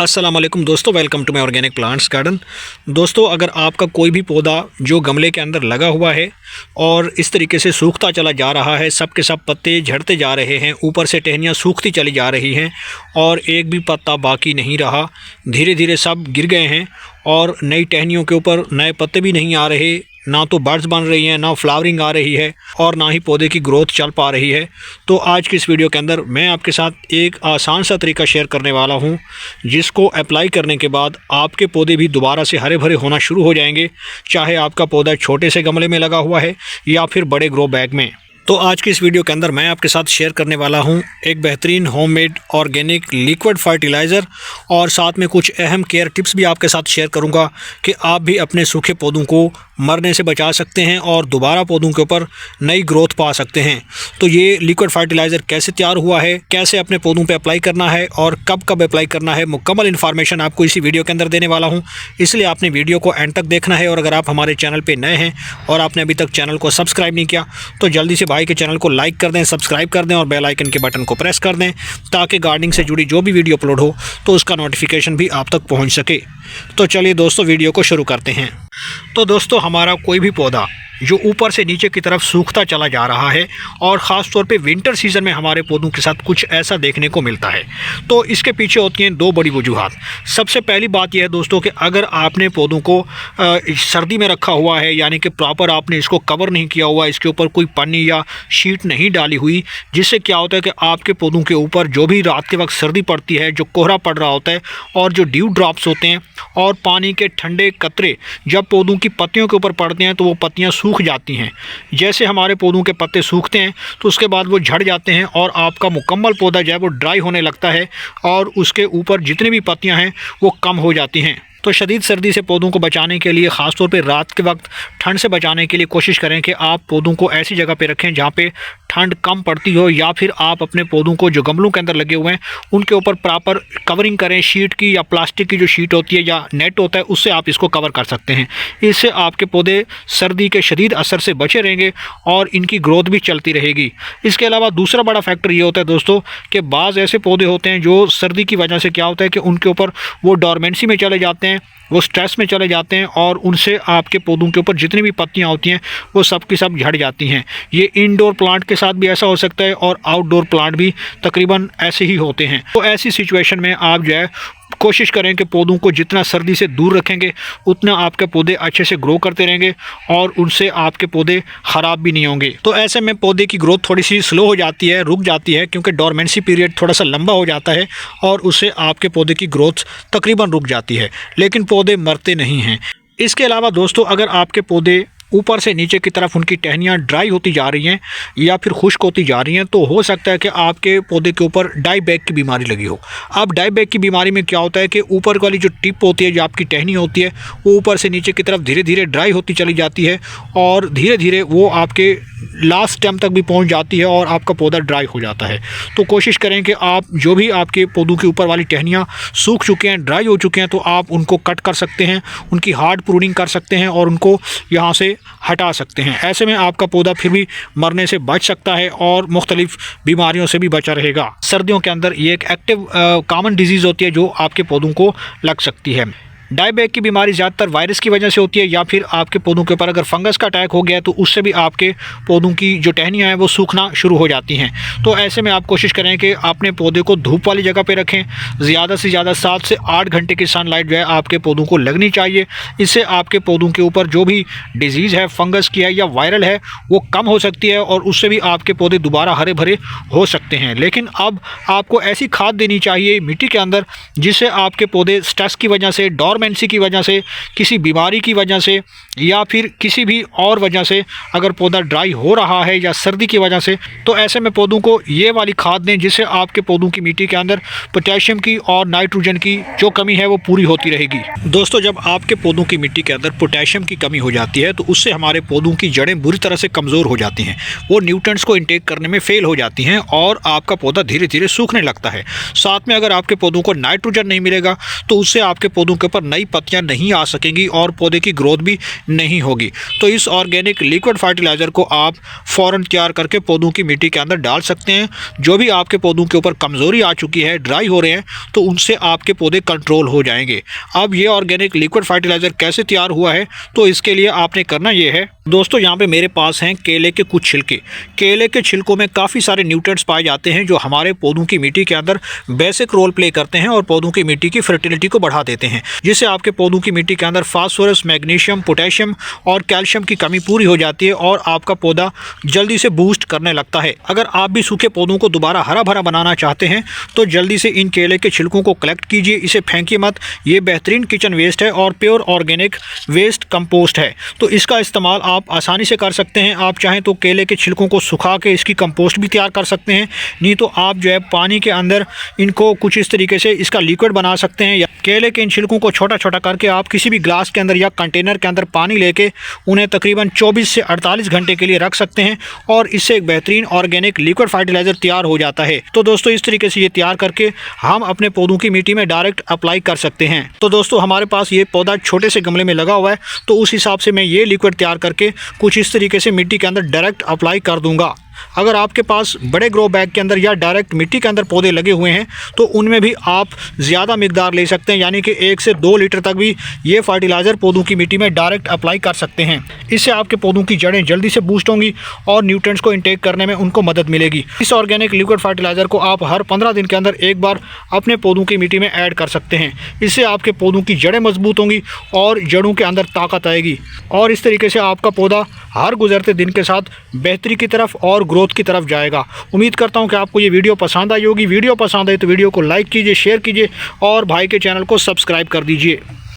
अस्सलाम वालेकुम दोस्तों, welcome to my organic plants garden. दोस्तों, अगर आपका कोई भी पौधा जो गमले के अंदर लगा हुआ है और इस तरीके से सूखता चला जा रहा है, सब के सब पत्ते झड़ते जा रहे हैं, ऊपर से टहनियाँ सूखती चली जा रही हैं और एक भी पत्ता बाकी नहीं रहा, धीरे धीरे सब गिर गए हैं और नई टहनियों के ऊपर नए पत्ते भी नहीं आ रहे, ना तो बर्ड्स बन रही हैं, ना फ्लावरिंग आ रही है और ना ही पौधे की ग्रोथ चल पा रही है। तो आज की इस वीडियो के अंदर मैं आपके साथ एक आसान सा तरीका शेयर करने वाला हूं, जिसको अप्लाई करने के बाद आपके पौधे भी दोबारा से हरे भरे होना शुरू हो जाएंगे, चाहे आपका पौधा छोटे से गमले में लगा हुआ है या फिर बड़े ग्रो बैग में। तो आज की इस वीडियो के अंदर मैं आपके साथ शेयर करने वाला हूं एक बेहतरीन होममेड ऑर्गेनिक लिक्विड फर्टिलाइज़र और साथ में कुछ अहम केयर टिप्स भी आपके साथ शेयर करूंगा कि आप भी अपने सूखे पौधों को मरने से बचा सकते हैं और दोबारा पौधों के ऊपर नई ग्रोथ पा सकते हैं। तो ये लिक्विड फर्टिलाइज़र कैसे तैयार हुआ है, कैसे अपने पौधों पे अप्लाई करना है और कब कब अप्लाई करना है, मुकम्मल इन्फॉर्मेशन आपको इसी वीडियो के अंदर देने वाला हूँ, इसलिए आपने वीडियो को एंड तक देखना है। और अगर आप हमारे चैनल पर नए हैं और आपने अभी तक चैनल को सब्सक्राइब नहीं किया तो जल्दी से भाई के चैनल को लाइक कर दें, सब्सक्राइब कर दें और बेल आइकन के बटन को प्रेस कर दें, ताकि गार्डनिंग से जुड़ी जो भी वीडियो अपलोड हो तो उसका नोटिफिकेशन भी आप तक पहुंच सके। तो चलिए दोस्तों, वीडियो को शुरू करते हैं। तो दोस्तों, हमारा कोई भी पौधा जो ऊपर से नीचे की तरफ सूखता चला जा रहा है और ख़ास तौर पे विंटर सीज़न में हमारे पौधों के साथ कुछ ऐसा देखने को मिलता है, तो इसके पीछे होती हैं दो बड़ी वजूहात। सबसे पहली बात यह है दोस्तों कि अगर आपने पौधों को सर्दी में रखा हुआ है, यानी कि प्रॉपर आपने इसको कवर नहीं किया हुआ, इसके ऊपर कोई पन्नी या शीट नहीं डाली हुई, जिससे क्या होता है कि आपके पौधों के ऊपर जो भी रात के वक्त सर्दी पड़ती है, जो कोहरा पड़ रहा होता है और जो ड्यू ड्रॉप्स होते हैं और पानी के ठंडे कतरे जब पौधों की पत्तियों के ऊपर पड़ते हैं तो वो पत्तियाँ सूख जाती हैं। जैसे हमारे पौधों के पत्ते सूखते हैं तो उसके बाद वो झड़ जाते हैं और आपका मुकम्मल पौधा जो है वो ड्राई होने लगता है और उसके ऊपर जितनी भी पत्तियां हैं वो कम हो जाती हैं। तो शदीद सर्दी से पौधों को बचाने के लिए, ख़ास तौर पे रात के वक्त ठंड से बचाने के लिए कोशिश करें कि आप पौधों को ऐसी जगह पे रखें जहाँ पे ठंड कम पड़ती हो, या फिर आप अपने पौधों को जो गमलों के अंदर लगे हुए हैं उनके ऊपर प्रॉपर कवरिंग करें, शीट की या प्लास्टिक की जो शीट होती है या नेट होता है उससे आप इसको कवर कर सकते हैं। इससे आपके पौधे सर्दी के शदीद असर से बचे रहेंगे और इनकी ग्रोथ भी चलती रहेगी। इसके अलावा दूसरा बड़ा फैक्टर ये होता है दोस्तों कि बाज़ ऐसे पौधे होते हैं जो सर्दी की वजह से क्या होता है कि उनके ऊपर वो डोरमेंसी में चले जाते हैं, वो स्ट्रेस में चले जाते हैं और उनसे आपके पौधों के ऊपर जितनी भी पत्तियां होती हैं वो सब की सब झड़ जाती हैं। ये इंडोर प्लांट के साथ भी ऐसा हो सकता है और आउटडोर प्लांट भी तकरीबन ऐसे ही होते हैं। तो ऐसी सिचुएशन में आप जो है कोशिश करें कि पौधों को जितना सर्दी से दूर रखेंगे उतना आपके पौधे अच्छे से ग्रो करते रहेंगे और उनसे आपके पौधे ख़राब भी नहीं होंगे। तो ऐसे में पौधे की ग्रोथ थोड़ी सी स्लो हो जाती है, रुक जाती है, क्योंकि डोरमेंसी पीरियड थोड़ा सा लंबा हो जाता है और उससे आपके पौधे की ग्रोथ तकरीबन रुक जाती है, लेकिन पौधे मरते नहीं हैं। इसके अलावा दोस्तों, अगर आपके पौधे ऊपर से नीचे की तरफ उनकी टहनियाँ ड्राई होती जा रही हैं या फिर खुश्क होती जा रही हैं, तो हो सकता है कि आपके पौधे के ऊपर डाई बैग की बीमारी लगी हो। अब डाई बैग की बीमारी में क्या होता है कि ऊपर वाली जो टिप होती है, जो आपकी टहनी होती है, वो ऊपर से नीचे की तरफ धीरे धीरे ड्राई होती चली जाती है और धीरे धीरे वो आपके लास्ट स्टेम तक भी पहुंच जाती है और आपका पौधा ड्राई हो जाता है। तो कोशिश करें कि आप जो भी आपके पौधों के ऊपर वाली टहनियाँ सूख चुके हैं, ड्राई हो चुके हैं, तो आप उनको कट कर सकते हैं, उनकी हार्ड प्रूनिंग कर सकते हैं और उनको यहाँ से हटा सकते हैं। ऐसे में आपका पौधा फिर भी मरने से बच सकता है और मुख्तलिफ बीमारियों से भी बचा रहेगा। सर्दियों के अंदर ये एक एक्टिव कॉमन डिजीज़ होती है जो आपके पौधों को लग सकती है। डाई बैग की बीमारी ज़्यादातर वायरस की वजह से होती है या फिर आपके पौधों के ऊपर अगर फंगस का अटैक हो गया तो उससे भी आपके पौधों की जो टहनियाँ हैं वो सूखना शुरू हो जाती हैं। तो ऐसे में आप कोशिश करें कि अपने पौधे को धूप वाली जगह पे रखें। ज़्यादा से ज़्यादा 7 से 8 घंटे की सनलाइट जो है आपके पौधों को लगनी चाहिए। इससे आपके पौधों के ऊपर जो भी डिजीज़ है, फंगस की है या वायरल है, वो कम हो सकती है और उससे भी आपके पौधे दोबारा हरे भरे हो सकते हैं। लेकिन अब आपको ऐसी खाद देनी चाहिए मिट्टी के अंदर जिससे आपके पौधे स्ट्रेस की वजह से, डोरमेंसी की वजह से, किसी बीमारी की वजह से या फिर किसी भी और वजह से अगर पौधा ड्राई हो रहा है या सर्दी की वजह से, तो ऐसे में पौधों को ये वाली खाद दें जिससे आपके पौधों की मिट्टी के अंदर पोटेशियम की और नाइट्रोजन की जो कमी है वो पूरी होती रहेगी। दोस्तों, जब आपके पौधों की मिट्टी के अंदर पोटेशियम की कमी हो जाती है तो उससे हमारे पौधों की जड़ें बुरी तरह से कमज़ोर हो जाती हैं, वो न्यूट्रिएंट्स को इंटेक करने में फेल हो जाती हैं और आपका पौधा धीरे धीरे सूखने लगता है। साथ में अगर आपके पौधों को नाइट्रोजन नहीं मिलेगा तो उससे आपके पौधों के ऊपर नई पत्तियां नहीं आ सकेंगी और पौधे की ग्रोथ भी नहीं होगी। तो इस ऑर्गेनिक लिक्विड फर्टिलाइज़र को आप फ़ौरन तैयार करके पौधों की मिट्टी के अंदर डाल सकते हैं। जो भी आपके पौधों के ऊपर कमज़ोरी आ चुकी है, ड्राई हो रहे हैं, तो उनसे आपके पौधे कंट्रोल हो जाएंगे। अब ये ऑर्गेनिक लिक्विड फर्टिलाइज़र कैसे तैयार हुआ है, तो इसके लिए आपने करना ये है दोस्तों, यहाँ पे मेरे पास हैं केले के कुछ छिलके। केले के छिलकों में काफ़ी सारे न्यूट्रिएंट्स पाए जाते हैं जो हमारे पौधों की मिट्टी के अंदर बेसिक रोल प्ले करते हैं और पौधों की मिट्टी की फर्टिलिटी को बढ़ा देते हैं, जिससे आपके पौधों की मिट्टी के अंदर फास्फोरस, मैग्नीशियम, पोटेशियम और कैल्शियम की कमी पूरी हो जाती है और आपका पौधा जल्दी से बूस्ट करने लगता है। अगर आप भी सूखे पौधों को दोबारा हरा भरा बनाना चाहते हैं तो जल्दी से इन केले के छिलकों को कलेक्ट कीजिए, इसे फेंकिए मत। ये बेहतरीन किचन वेस्ट है और प्योर ऑर्गेनिक वेस्ट कंपोस्ट है, तो इसका इस्तेमाल आप आसानी से कर सकते हैं। आप चाहें तो केले के छिलकों को सुखा के इसकी कंपोस्ट भी तैयार कर सकते हैं, नहीं तो आप जो है पानी के अंदर इनको कुछ इस तरीके से इसका लिक्विड बना सकते हैं। या केले के इन छिलकों को छोटा छोटा करके आप किसी भी ग्लास के अंदर या कंटेनर के अंदर पानी लेके उन्हें तकरीबन 24 से 48 घंटे के लिए रख सकते हैं और इससे एक बेहतरीन ऑर्गेनिक लिक्विड फर्टिलाइज़र तैयार हो जाता है। तो दोस्तों इस तरीके से ये तैयार करके हम अपने पौधों की मिट्टी में डायरेक्ट अप्लाई कर सकते हैं। तो दोस्तों हमारे पास ये पौधा छोटे से गमले में लगा हुआ है, तो उस हिसाब से मैं ये लिक्विड तैयार करके कुछ इस तरीके से मिट्टी के अंदर डायरेक्ट अप्लाई कर दूंगा। अगर आपके पास बड़े ग्रो बैग के अंदर या डायरेक्ट मिट्टी के अंदर पौधे लगे हुए हैं तो उनमें भी आप ज़्यादा मिकदार ले सकते हैं, यानी कि 1 से 2 लीटर तक भी ये फर्टिलाइज़र पौधों की मिट्टी में डायरेक्ट अप्लाई कर सकते हैं। इससे आपके पौधों की जड़ें जल्दी से बूस्ट होंगी और न्यूट्रिएंट्स को इंटेक करने में उनको मदद मिलेगी। इस ऑर्गेनिक लिक्विड फर्टिलाइज़र को आप हर 15 दिन के अंदर एक बार अपने पौधों की मिट्टी में ऐड कर सकते हैं। इससे आपके पौधों की जड़ें मजबूत होंगी और जड़ों के अंदर ताकत आएगी और इस तरीके से आपका पौधा हर गुजरते दिन के साथ बेहतरी की तरफ और ग्रोथ की तरफ जाएगा। उम्मीद करता हूं कि आपको ये वीडियो पसंद आई होगी। वीडियो पसंद आई तो वीडियो को लाइक कीजिए, शेयर कीजिए और भाई के चैनल को सब्सक्राइब कर दीजिए।